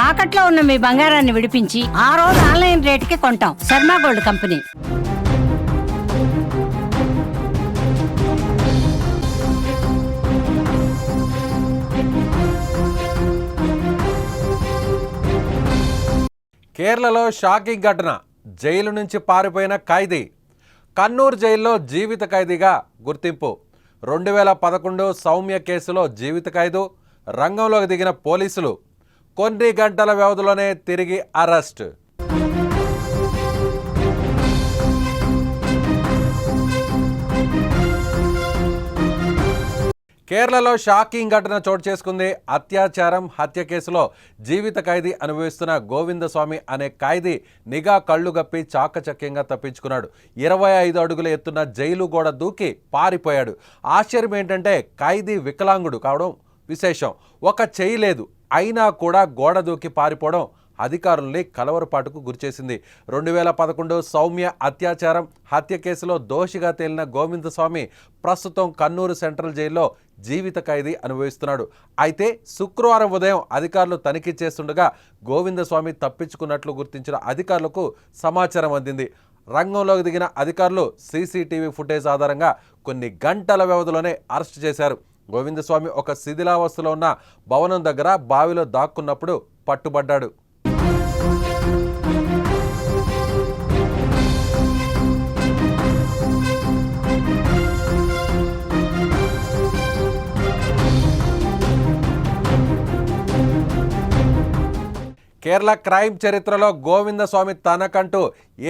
తాకట్లో ఉన్న మీ బంగారాన్ని విడిపించి ఆ రోజు ఆన్లైన్ రేటుకి కొంటాం. Sharma gold company. కేరళలో షాకింగ్ ఘటన. జైలు నుంచి పారిపోయిన ఖైదీ కన్నూరు జైల్లో జీవిత ఖైదీగా గుర్తింపు. 2011 సౌమ్య కేసులో జీవిత ఖైదు. రంగంలోకి దిగిన పోలీసులు కొన్ని గంటల వ్యవధిలోనే తిరిగి అరెస్ట్. కేరళలో షాకింగ్ ఘటన చోటు చేసుకుంది. అత్యాచారం, హత్య కేసులో జీవిత ఖైదీ అనుభవిస్తున్న గోవిందస్వామి అనే ఖైదీ నిఘా కళ్ళు గప్పి చాకచక్యంగా తప్పించుకున్నాడు. 25 అడుగుల ఎత్తున్న జైలు గోడ దూకి పారిపోయాడు. ఆశ్చర్యం ఏంటంటే ఖైదీ వికలాంగుడు కావడం విశేషం. ఒక చెయ్యి లేదు, అయినా కూడా గోడ దూకి పారిపోవడం అధికారుల్ని కలవరపాటుకు గురిచేసింది. 2011 సౌమ్య అత్యాచారం, హత్య కేసులో దోషిగా తేలిన గోవిందస్వామి ప్రస్తుతం కన్నూరు సెంట్రల్ జైల్లో జీవిత ఖైదీ అనుభవిస్తున్నాడు. అయితే శుక్రవారం ఉదయం అధికారులు తనిఖీ చేస్తుండగా గోవిందస్వామి తప్పించుకున్నట్లు గుర్తించిన అధికారులకు సమాచారం అందింది. రంగంలోకి దిగిన అధికారులు సీసీటీవీ ఫుటేజ్ ఆధారంగా కొన్ని గంటల వ్యవధిలోనే అరెస్టు చేశారు. గోవిందస్వామి ఒక శిథిలావస్థలో ఉన్న భవనం దగ్గర బావిలో దాక్కున్నప్పుడు పట్టుబడ్డాడు. కేరళ క్రైమ్ చరిత్రలో గోవిందస్వామి తనకంటూ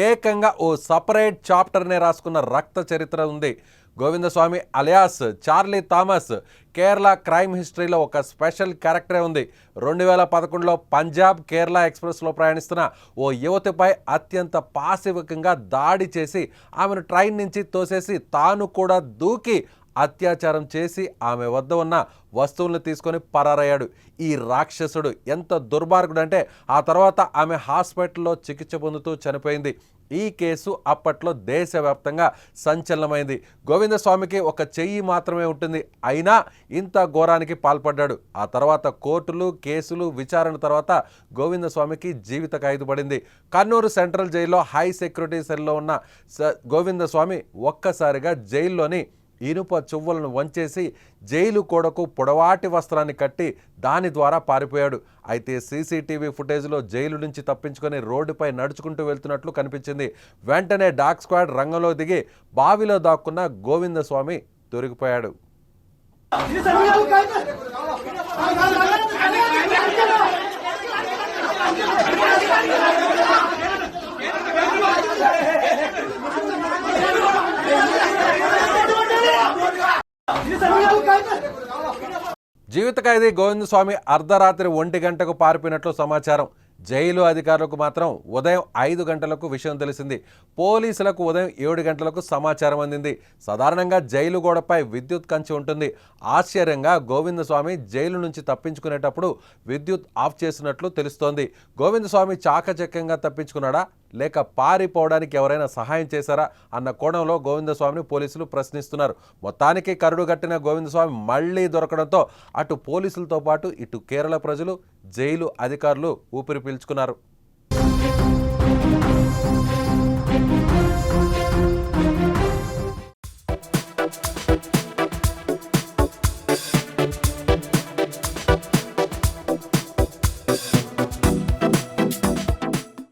ఏకంగా ఓ సపరేట్ చాప్టర్నే రాసుకున్న రక్త చరిత్ర ఉంది. Govindaswamy alias Charlie Thomas Kerala crime హిస్టరీలో ఒక స్పెషల్ క్యారెక్టరే ఉంది. 2011లో పంజాబ్ కేరళ ఎక్స్ప్రెస్లో ప్రయాణిస్తున్న ఓ యువతిపై అత్యంత పాశవికంగా దాడి చేసి ఆమెను ట్రైన్ నుంచి తోసేసి తాను కూడా దూకి అత్యాచారం చేసి ఆమె వద్ద ఉన్న వస్తువులను తీసుకొని పరారయ్యాడు. ఈ రాక్షసుడు ఎంత దుర్మార్గుడంటే ఆ తర్వాత ఆమె హాస్పిటల్లో చికిత్స పొందుతూ చనిపోయింది. ఈ కేసు అప్పట్లో దేశవ్యాప్తంగా సంచలనమైంది. గోవిందస్వామికి ఒక చెయ్యి మాత్రమే ఉంటుంది, అయినా ఇంత ఘోరానికి పాల్పడ్డాడు. ఆ తర్వాత కోర్టులు, కేసులు, విచారణ తర్వాత గోవిందస్వామికి జీవిత ఖైదు పడింది. కన్నూరు సెంట్రల్ జైల్లో హై సెక్యూరిటీ సెల్లో ఉన్న గోవిందస్వామి ఒక్కసారిగా జైల్లోని ఇనుప చువ్వలను వంచేసి జైలు గోడకు పొడవాటి వస్త్రాన్ని కట్టి దాని ద్వారా పారిపోయాడు. అయితే సీసీటీవీ ఫుటేజ్లో జైలు నుంచి తప్పించుకొని రోడ్డుపై నడుచుకుంటూ వెళ్తున్నట్లు కనిపించింది. వెంటనే డాగ్ స్క్వాడ్ రంగంలో దిగి బావిలో దాక్కున్న గోవిందస్వామి దొరికిపోయాడు. జీవిత ఖైదీ గోవిందస్వామి అర్ధరాత్రి 1 గంటకు పారిపోయినట్లు సమాచారం. జైలు అధికారులకు మాత్రం ఉదయం 5 గంటలకు విషయం తెలిసింది. పోలీసులకు ఉదయం 7 గంటలకు సమాచారం అందింది. సాధారణంగా జైలు గోడపై విద్యుత్ కంచి ఉంటుంది. ఆశ్చర్యంగా గోవిందస్వామి జైలు నుంచి తప్పించుకునేటప్పుడు విద్యుత్ ఆఫ్ చేసినట్లు తెలుస్తోంది. గోవిందస్వామి చాకచక్యంగా తప్పించుకున్నాడా లేక పారిపోవడానికి ఎవరైనా సహాయం చేశారా అన్న కోణంలో గోవిందస్వామిని పోలీసులు ప్రశ్నిస్తున్నారు. మొత్తానికి కరుడు గట్టిన గోవిందస్వామి మళ్లీ దొరకడంతో అటు పోలీసులతో పాటు ఇటు కేరళ ప్రజలు, జైలు అధికారులు ఊపిరి పీల్చుకున్నారు.